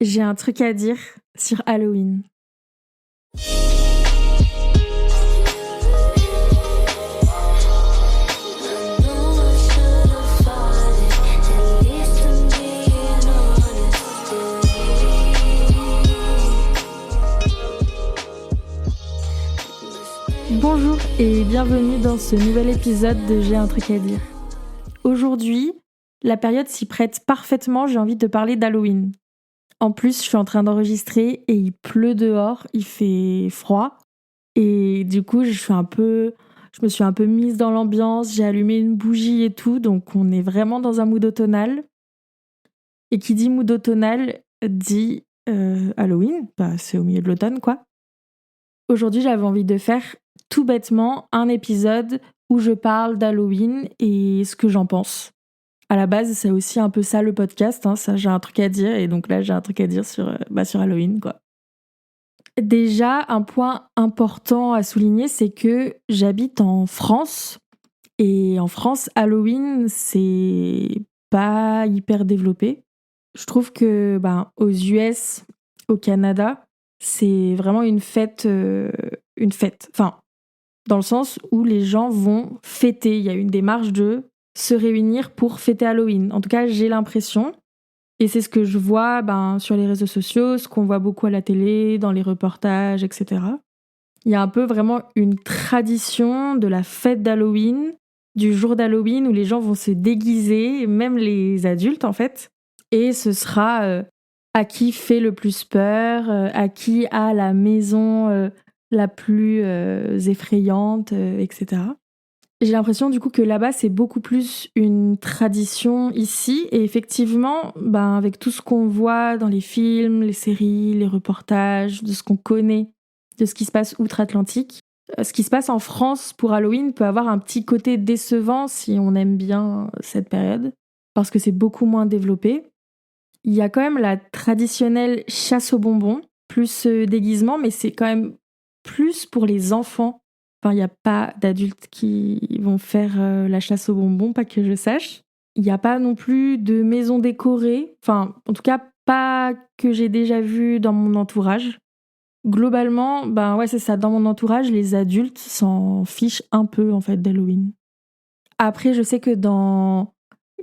J'ai un truc à dire sur Halloween. Bonjour et bienvenue dans ce nouvel épisode de J'ai un truc à dire. Aujourd'hui, la période s'y prête parfaitement, j'ai envie de parler d'Halloween. En plus, je suis en train d'enregistrer et il pleut dehors, il fait froid. Et du coup, je me suis un peu mise dans l'ambiance, j'ai allumé une bougie et tout, donc on est vraiment dans un mood automnal. Et qui dit mood automnal dit Halloween, c'est au milieu de l'automne quoi. Aujourd'hui, j'avais envie de faire tout bêtement un épisode où je parle d'Halloween et ce que j'en pense. À la base, c'est aussi un peu ça le podcast, ça j'ai un truc à dire et donc là j'ai un truc à dire sur Halloween quoi. Déjà, un point important à souligner, c'est que j'habite en France et en France, Halloween, c'est pas hyper développé. Je trouve que aux US, au Canada, c'est vraiment une fête. Enfin, dans le sens où les gens vont fêter. Il y a une démarche de se réunir pour fêter Halloween. En tout cas, j'ai l'impression. Et c'est ce que je vois sur les réseaux sociaux, ce qu'on voit beaucoup à la télé, dans les reportages, etc. Il y a un peu vraiment une tradition de la fête d'Halloween, du jour d'Halloween où les gens vont se déguiser, même les adultes en fait. Et ce sera à qui fait le plus peur, à qui a la maison la plus effrayante, etc. J'ai l'impression du coup que là-bas c'est beaucoup plus une tradition ici et effectivement avec tout ce qu'on voit dans les films, les séries, les reportages, de ce qu'on connaît, de ce qui se passe outre-Atlantique, ce qui se passe en France pour Halloween peut avoir un petit côté décevant si on aime bien cette période parce que c'est beaucoup moins développé. Il y a quand même la traditionnelle chasse aux bonbons, plus déguisement, mais c'est quand même plus pour les enfants. Enfin, il n'y a pas d'adultes qui vont faire la chasse aux bonbons, pas que je sache. Il n'y a pas non plus de maison décorée. Enfin, en tout cas, pas que j'ai déjà vu dans mon entourage. Globalement, c'est ça. Dans mon entourage, les adultes s'en fichent un peu, en fait, d'Halloween. Après, je sais que dans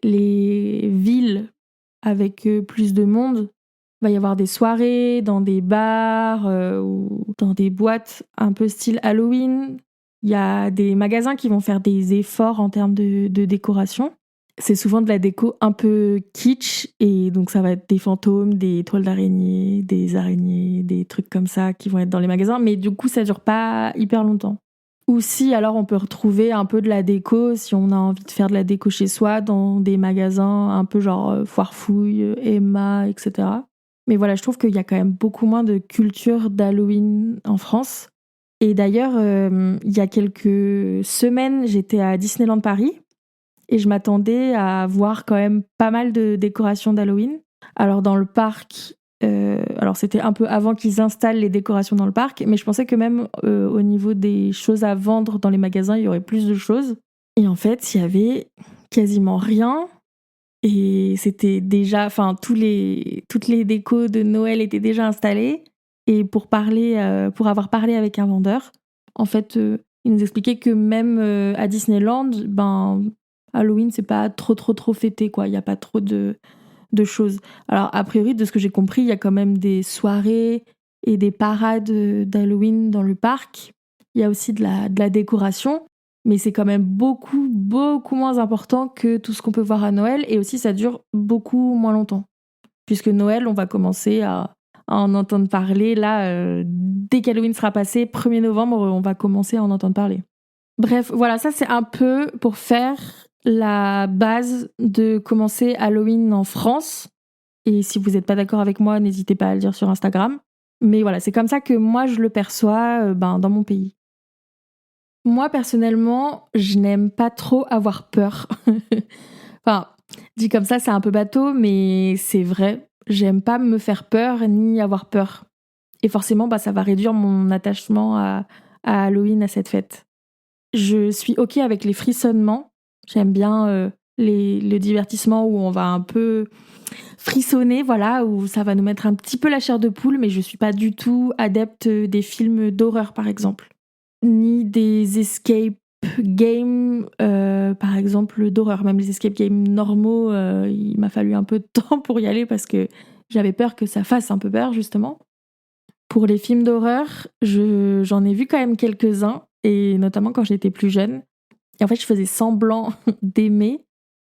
les villes avec plus de monde, il va y avoir des soirées dans des bars ou dans des boîtes un peu style Halloween. Il y a des magasins qui vont faire des efforts en termes de décoration. C'est souvent de la déco un peu kitsch et donc ça va être des fantômes, des toiles d'araignées, des araignées, des trucs comme ça qui vont être dans les magasins. Mais du coup, ça dure pas hyper longtemps. Ou si, alors on peut retrouver un peu de la déco, si on a envie de faire de la déco chez soi, dans des magasins un peu genre Foire Fouille, Emma, etc. Mais voilà, je trouve qu'il y a quand même beaucoup moins de culture d'Halloween en France. Et d'ailleurs, il y a quelques semaines, j'étais à Disneyland Paris et je m'attendais à voir quand même pas mal de décorations d'Halloween. Alors dans le parc, alors c'était un peu avant qu'ils installent les décorations dans le parc, mais je pensais que même au niveau des choses à vendre dans les magasins, il y aurait plus de choses. Et en fait, il y avait quasiment rien. Et c'était déjà, toutes les décos de Noël étaient déjà installées. Et pour avoir parlé avec un vendeur, en fait, il nous expliquait que même à Disneyland, Halloween, c'est pas trop fêté, quoi. Il n'y a pas trop de choses. Alors, a priori, de ce que j'ai compris, il y a quand même des soirées et des parades d'Halloween dans le parc. Il y a aussi de la décoration, mais c'est quand même beaucoup moins important que tout ce qu'on peut voir à Noël. Et aussi, ça dure beaucoup moins longtemps. Puisque Noël, on va commencer à en entendre parler. Là, dès qu'Halloween sera passé, 1er novembre, on va commencer à en entendre parler. Bref, voilà, ça c'est un peu pour faire la base de commencer Halloween en France. Et si vous n'êtes pas d'accord avec moi, n'hésitez pas à le dire sur Instagram. Mais voilà, c'est comme ça que moi je le perçois dans mon pays. Moi personnellement, je n'aime pas trop avoir peur. Enfin, dit comme ça, c'est un peu bateau, mais c'est vrai. J'aime pas me faire peur ni avoir peur. Et forcément, ça va réduire mon attachement à Halloween, à cette fête. Je suis OK avec les frissonnements. J'aime bien le divertissement où on va un peu frissonner, voilà, où ça va nous mettre un petit peu la chair de poule, mais je suis pas du tout adepte des films d'horreur, par exemple, ni des escape games, par exemple, d'horreur. Même les escape games normaux, il m'a fallu un peu de temps pour y aller parce que j'avais peur que ça fasse un peu peur, justement. Pour les films d'horreur, j'en ai vu quand même quelques-uns, et notamment quand j'étais plus jeune. Et en fait, je faisais semblant d'aimer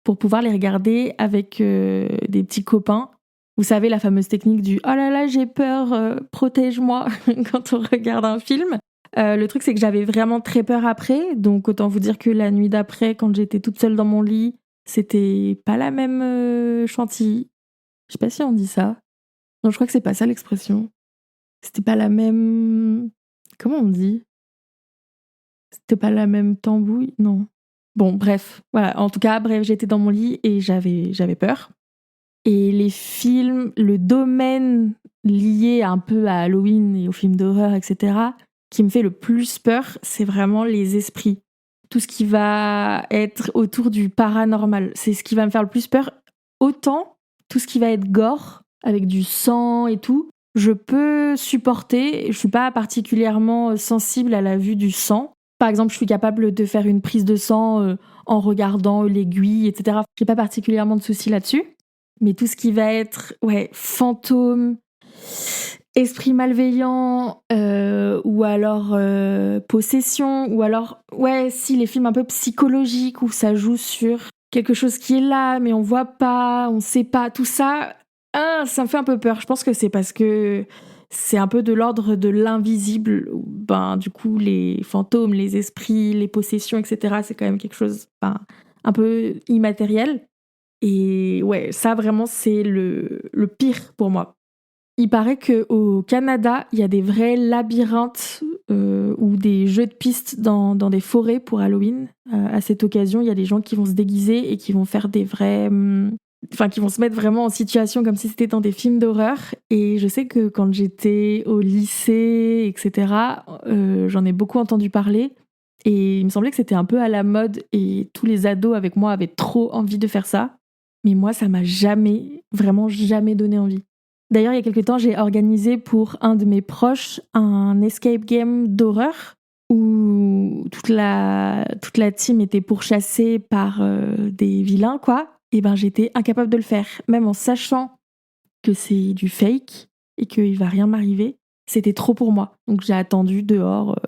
pour pouvoir les regarder avec des petits copains. Vous savez, la fameuse technique du « Oh là là, j'ai peur, protège-moi » quand on regarde un film. Le truc, c'est que j'avais vraiment très peur après. Donc, autant vous dire que la nuit d'après, quand j'étais toute seule dans mon lit, c'était pas la même chantilly. Je sais pas si on dit ça. Non, je crois que c'est pas ça l'expression. C'était pas la même... Comment on dit ? C'était pas la même tambouille ? Non. Bon, bref. Voilà. En tout cas, bref, j'étais dans mon lit et j'avais peur. Et les films, le domaine lié un peu à Halloween et aux films d'horreur, etc., qui me fait le plus peur, c'est vraiment les esprits. Tout ce qui va être autour du paranormal. C'est ce qui va me faire le plus peur. Autant, tout ce qui va être gore, avec du sang et tout, je peux supporter. Je suis pas particulièrement sensible à la vue du sang. Par exemple, je suis capable de faire une prise de sang en regardant l'aiguille, etc. J'ai pas particulièrement de soucis là-dessus. Mais tout ce qui va être fantôme, esprit malveillant, ou alors possession, ou alors, si, les films un peu psychologiques où ça joue sur quelque chose qui est là, mais on voit pas, on sait pas, tout ça, ça me fait un peu peur. Je pense que c'est parce que c'est un peu de l'ordre de l'invisible. Ben, du coup, les fantômes, les esprits, les possessions, etc., c'est quand même quelque chose un peu immatériel. Et ouais, ça vraiment, c'est le pire pour moi. Il paraît qu'au Canada, il y a des vrais labyrinthes ou des jeux de pistes dans des forêts pour Halloween. À cette occasion, il y a des gens qui vont se déguiser et qui vont faire des vrais... qui vont se mettre vraiment en situation comme si c'était dans des films d'horreur. Et je sais que quand j'étais au lycée, etc., j'en ai beaucoup entendu parler. Et il me semblait que c'était un peu à la mode et tous les ados avec moi avaient trop envie de faire ça. Mais moi, ça m'a jamais, vraiment jamais donné envie. D'ailleurs, il y a quelques temps, j'ai organisé pour un de mes proches un escape game d'horreur où toute la team était pourchassée par des vilains, quoi. Et ben, j'étais incapable de le faire. Même en sachant que c'est du fake et qu'il va rien m'arriver, c'était trop pour moi. Donc j'ai attendu dehors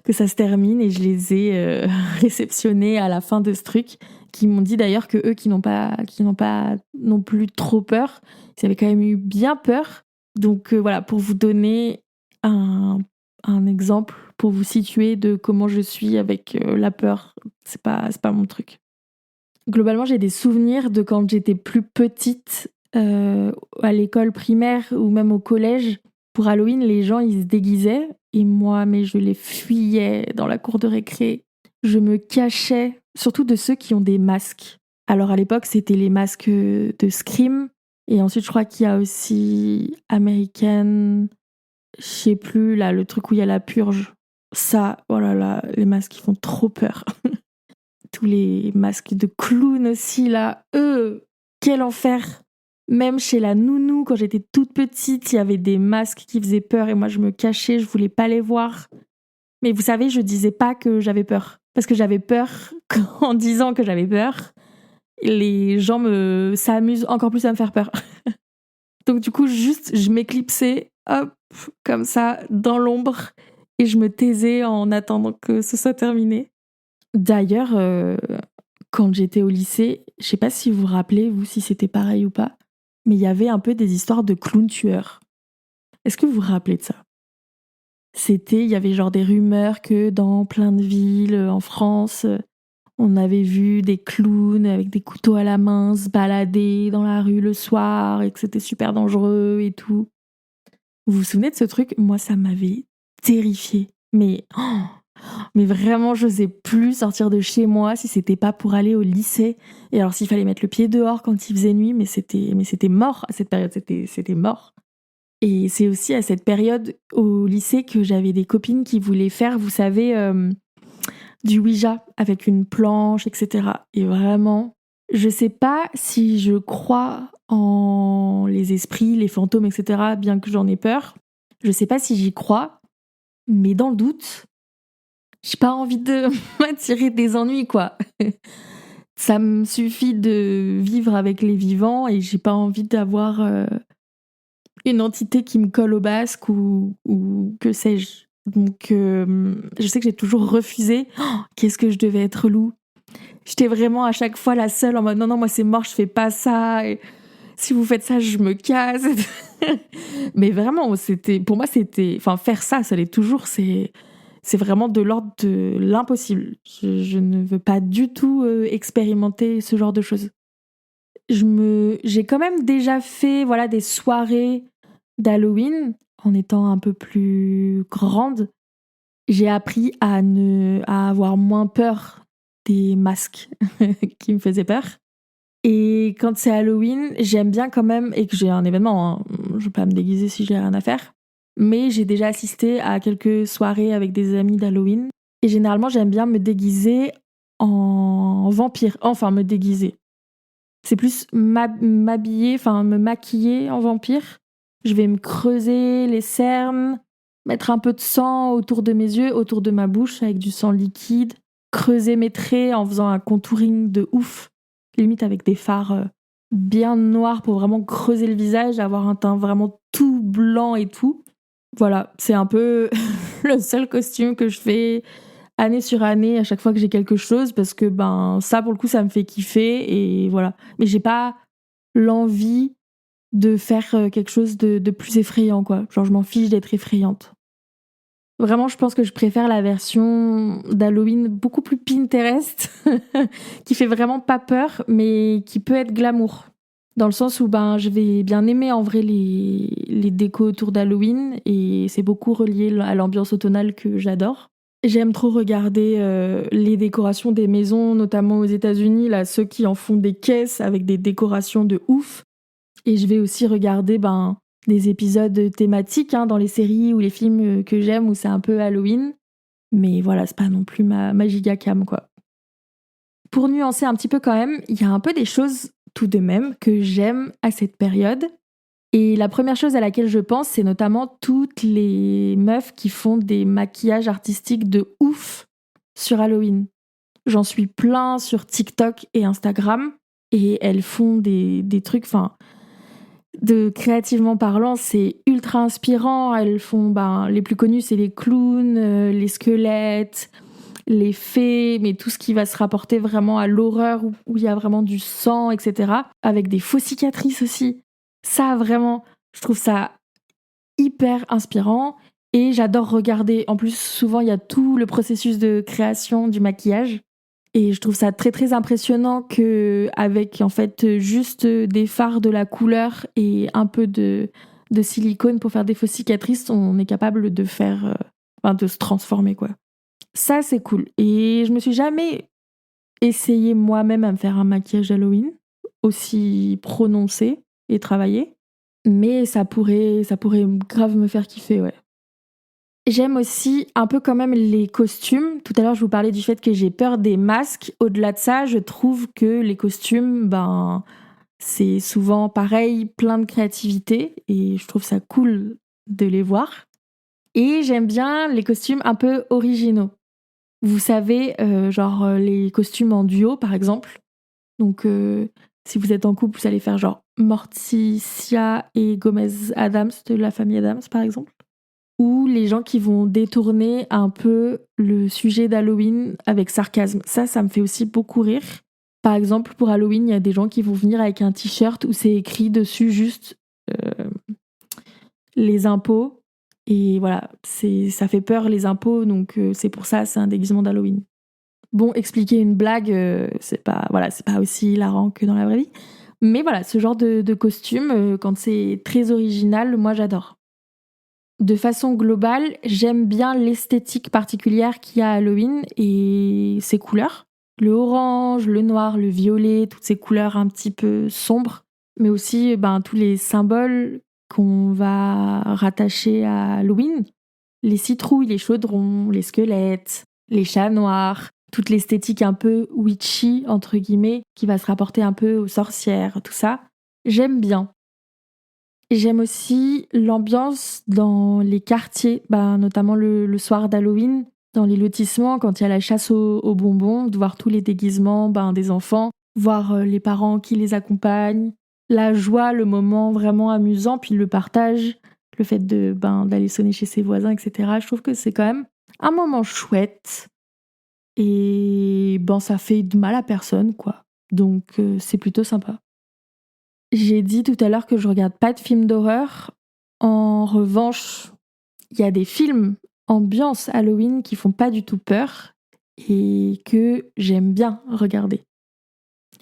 que ça se termine et je les ai réceptionnés à la fin de ce truc, qui m'ont dit d'ailleurs que eux qui n'ont pas non plus trop peur, ils avaient quand même eu bien peur. Donc voilà, pour vous donner un exemple, pour vous situer de comment je suis avec la peur, c'est pas mon truc. Globalement, j'ai des souvenirs de quand j'étais plus petite, à l'école primaire ou même au collège. Pour Halloween, les gens, ils se déguisaient. Et moi, mais je les fuyais dans la cour de récré. Je me cachais, surtout de ceux qui ont des masques. Alors à l'époque, c'était les masques de Scream. Et ensuite, je crois qu'il y a aussi American... Je sais plus, là, le truc où il y a la purge. Ça, oh là là, les masques, ils font trop peur. Tous les masques de clown aussi, là. Quel enfer! Même chez la nounou, quand j'étais toute petite, il y avait des masques qui faisaient peur et moi, je me cachais, je voulais pas les voir. Mais vous savez, je disais pas que j'avais peur. Parce que j'avais peur qu'en disant que j'avais peur, les gens s'amusent encore plus à me faire peur. Donc du coup, juste, je m'éclipsais, hop, comme ça, dans l'ombre, et je me taisais en attendant que ce soit terminé. D'ailleurs, quand j'étais au lycée, je sais pas si vous vous rappelez, vous, si c'était pareil ou pas, mais il y avait un peu des histoires de clowns tueurs. Est-ce que vous vous rappelez de ça ? Il y avait genre des rumeurs que dans plein de villes en France, on avait vu des clowns avec des couteaux à la main se balader dans la rue le soir et que c'était super dangereux et tout. Vous vous souvenez de ce truc ? Moi, ça m'avait terrifiée. Mais vraiment, j'osais plus sortir de chez moi si c'était pas pour aller au lycée. Et alors, s'il fallait mettre le pied dehors quand il faisait nuit, mais c'était mort à cette période, c'était mort. Et c'est aussi à cette période au lycée que j'avais des copines qui voulaient faire, vous savez, du Ouija avec une planche, etc. Et vraiment, je sais pas si je crois en les esprits, les fantômes, etc., bien que j'en ai peur. Je sais pas si j'y crois, mais dans le doute, j'ai pas envie de m'attirer des ennuis, quoi. Ça me suffit de vivre avec les vivants et j'ai pas envie d'avoir une entité qui me colle au basque ou que sais-je. Donc, je sais que j'ai toujours refusé. Oh, qu'est-ce que je devais être loup. J'étais vraiment à chaque fois la seule en mode non, moi c'est mort, je fais pas ça. Et si vous faites ça, je me casse. Mais vraiment, pour moi, enfin, faire ça l'est toujours, c'est vraiment de l'ordre de l'impossible. Je ne veux pas du tout expérimenter ce genre de choses. J'ai quand même déjà fait, voilà, des soirées d'Halloween en étant un peu plus grande. J'ai appris à avoir moins peur des masques qui me faisaient peur. Et quand c'est Halloween, j'aime bien quand même, et que j'ai un événement, hein, je vais pas me déguiser si j'ai rien à faire, mais j'ai déjà assisté à quelques soirées avec des amis d'Halloween. Et généralement, j'aime bien me déguiser en vampire. Enfin, me déguiser. C'est plus m'habiller, enfin me maquiller en vampire. Je vais me creuser les cernes, mettre un peu de sang autour de mes yeux, autour de ma bouche avec du sang liquide, creuser mes traits en faisant un contouring de ouf, limite avec des fards bien noirs pour vraiment creuser le visage, avoir un teint vraiment tout blanc et tout. Voilà, c'est un peu le seul costume que je fais année sur année à chaque fois que j'ai quelque chose parce que ça pour le coup ça me fait kiffer et voilà. Mais j'ai pas l'envie de faire quelque chose de plus effrayant quoi. Genre je m'en fiche d'être effrayante. Vraiment, je pense que je préfère la version d'Halloween beaucoup plus Pinterest, qui fait vraiment pas peur, mais qui peut être glamour. Dans le sens où je vais bien aimer en vrai les décos autour d'Halloween, et c'est beaucoup relié à l'ambiance automnale que j'adore. J'aime trop regarder les décorations des maisons, notamment aux États-Unis, là, ceux qui en font des caisses avec des décorations de ouf. Et je vais aussi regarder des épisodes thématiques dans les séries ou les films que j'aime où c'est un peu Halloween. Mais voilà, c'est pas non plus ma giga cam, quoi. Pour nuancer un petit peu quand même, il y a un peu des choses tout de même que j'aime à cette période. Et la première chose à laquelle je pense, c'est notamment toutes les meufs qui font des maquillages artistiques de ouf sur Halloween. J'en suis plein sur TikTok et Instagram et elles font des trucs, créativement parlant, c'est ultra inspirant. Elles font, les plus connus, c'est les clowns, les squelettes, les fées, mais tout ce qui va se rapporter vraiment à l'horreur où il y a vraiment du sang, etc. Avec des fausses cicatrices aussi. Ça, vraiment, je trouve ça hyper inspirant et j'adore regarder. En plus, souvent, il y a tout le processus de création du maquillage. Et je trouve ça très très impressionnant que avec en fait juste des fards, de la couleur et un peu de silicone pour faire des fausses cicatrices, on est capable de faire, de se transformer quoi. Ça c'est cool. Et je me suis jamais essayé moi-même à me faire un maquillage Halloween aussi prononcé et travaillé, mais ça pourrait grave me faire kiffer, ouais. J'aime aussi un peu quand même les costumes. Tout à l'heure, je vous parlais du fait que j'ai peur des masques. Au-delà de ça, je trouve que les costumes, c'est souvent pareil, plein de créativité et je trouve ça cool de les voir. Et j'aime bien les costumes un peu originaux. Vous savez, les costumes en duo, par exemple. Donc, si vous êtes en couple, vous allez faire genre Morticia et Gomez Adams de la famille Adams, par exemple. Ou les gens qui vont détourner un peu le sujet d'Halloween avec sarcasme. Ça me fait aussi beaucoup rire. Par exemple, pour Halloween, il y a des gens qui vont venir avec un t-shirt où c'est écrit dessus juste les impôts. Et voilà, ça fait peur les impôts, donc c'est pour ça, c'est un déguisement d'Halloween. Bon, expliquer une blague, c'est pas aussi hilarant que dans la vraie vie. Mais voilà, ce genre de costume, quand c'est très original, moi j'adore. De façon globale, j'aime bien l'esthétique particulière qu'il y a à Halloween et ses couleurs. Le orange, le noir, le violet, toutes ces couleurs un petit peu sombres, mais aussi tous les symboles qu'on va rattacher à Halloween. Les citrouilles, les chaudrons, les squelettes, les chats noirs, toute l'esthétique un peu witchy, entre guillemets, qui va se rapporter un peu aux sorcières, tout ça. J'aime bien. J'aime aussi l'ambiance dans les quartiers, notamment le soir d'Halloween, dans les lotissements, quand il y a la chasse aux bonbons, de voir tous les déguisements des enfants, voir les parents qui les accompagnent, la joie, le moment vraiment amusant, puis le partage, le fait d'aller sonner chez ses voisins, etc. Je trouve que c'est quand même un moment chouette et ça fait de mal à personne, quoi. Donc c'est plutôt sympa. J'ai dit tout à l'heure que je regarde pas de films d'horreur. En revanche, il y a des films ambiance Halloween qui font pas du tout peur et que j'aime bien regarder.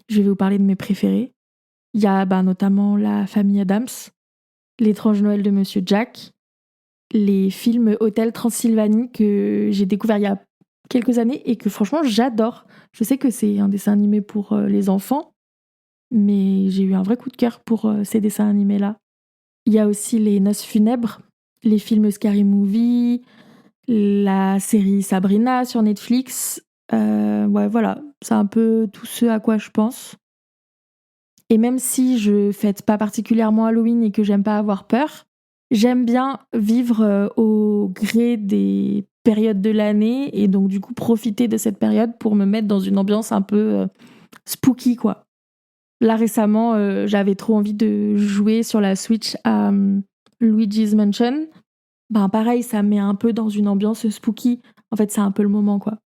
Je vais vous parler de mes préférés. Il y a notamment La Famille Addams, L'étrange Noël de Monsieur Jack, les films Hôtel Transylvanie que j'ai découvert il y a quelques années et que franchement j'adore. Je sais que c'est un dessin animé pour les enfants, mais j'ai eu un vrai coup de cœur pour ces dessins animés-là. Il y a aussi Les Noces funèbres, les films Scary Movie, la série Sabrina sur Netflix. Voilà, c'est un peu tout ce à quoi je pense. Et même si je fête pas particulièrement Halloween et que j'aime pas avoir peur, j'aime bien vivre au gré des périodes de l'année et donc du coup profiter de cette période pour me mettre dans une ambiance un peu spooky, quoi. Là récemment, j'avais trop envie de jouer sur la Switch à Luigi's Mansion. Pareil, ça me met un peu dans une ambiance spooky. En fait, c'est un peu le moment, quoi.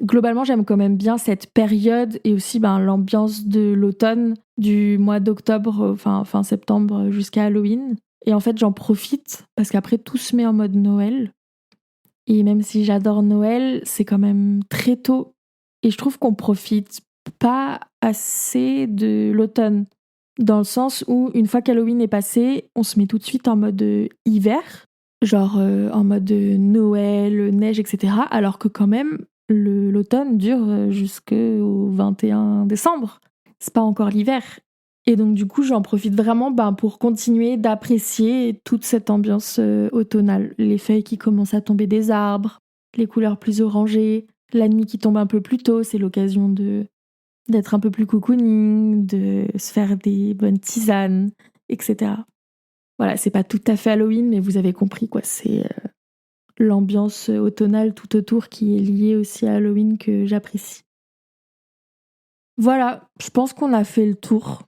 Globalement, j'aime quand même bien cette période et aussi l'ambiance de l'automne, du mois d'octobre, fin septembre jusqu'à Halloween. Et en fait, j'en profite parce qu'après, tout se met en mode Noël. Et même si j'adore Noël, c'est quand même très tôt. Et je trouve qu'on profite pas assez de l'automne. Dans le sens où, une fois qu'Halloween est passé, on se met tout de suite en mode hiver. Genre en mode Noël, neige, etc. Alors que quand même, l'automne dure jusqu'au 21 décembre. C'est pas encore l'hiver. Et donc du coup, j'en profite vraiment pour continuer d'apprécier toute cette ambiance automnale. Les feuilles qui commencent à tomber des arbres, les couleurs plus orangées, la nuit qui tombe un peu plus tôt, c'est l'occasion d'être un peu plus cocooning, de se faire des bonnes tisanes, etc. Voilà, c'est pas tout à fait Halloween, mais vous avez compris, quoi. C'est l'ambiance automnale tout autour qui est liée aussi à Halloween que j'apprécie. Voilà, je pense qu'on a fait le tour.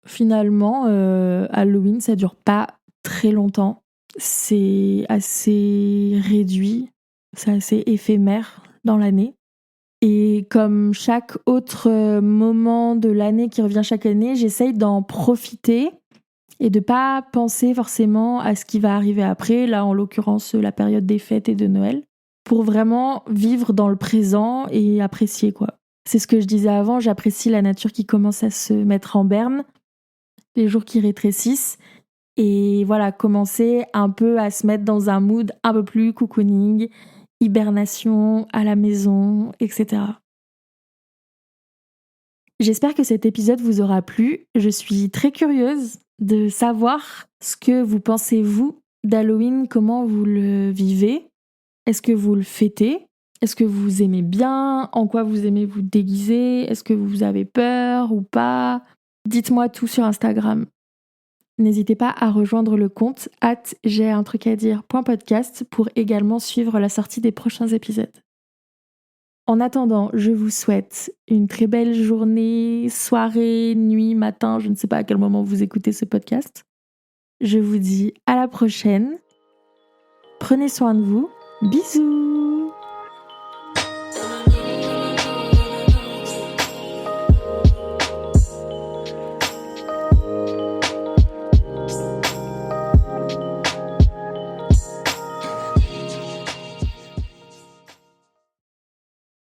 Finalement, Halloween, ça dure pas très longtemps. C'est assez réduit, c'est assez éphémère dans l'année. Et comme chaque autre moment de l'année qui revient chaque année, j'essaye d'en profiter et de pas penser forcément à ce qui va arriver après, là en l'occurrence la période des fêtes et de Noël, pour vraiment vivre dans le présent et apprécier, quoi. C'est ce que je disais avant, j'apprécie la nature qui commence à se mettre en berne, les jours qui rétrécissent, et voilà, commencer un peu à se mettre dans un mood un peu plus cocooning, hibernation à la maison, etc. J'espère que cet épisode vous aura plu. Je suis très curieuse de savoir ce que vous pensez, vous, d'Halloween, comment vous le vivez. Est-ce que vous le fêtez ? Est-ce que vous aimez bien ? En quoi vous aimez vous déguiser ? Est-ce que vous avez peur ou pas ? Dites-moi tout sur Instagram. N'hésitez pas à rejoindre le compte @jairuntrucadire.podcast pour également suivre la sortie des prochains épisodes. En attendant, je vous souhaite une très belle journée, soirée, nuit, matin, je ne sais pas à quel moment vous écoutez ce podcast. Je vous dis à la prochaine. Prenez soin de vous. Bisous!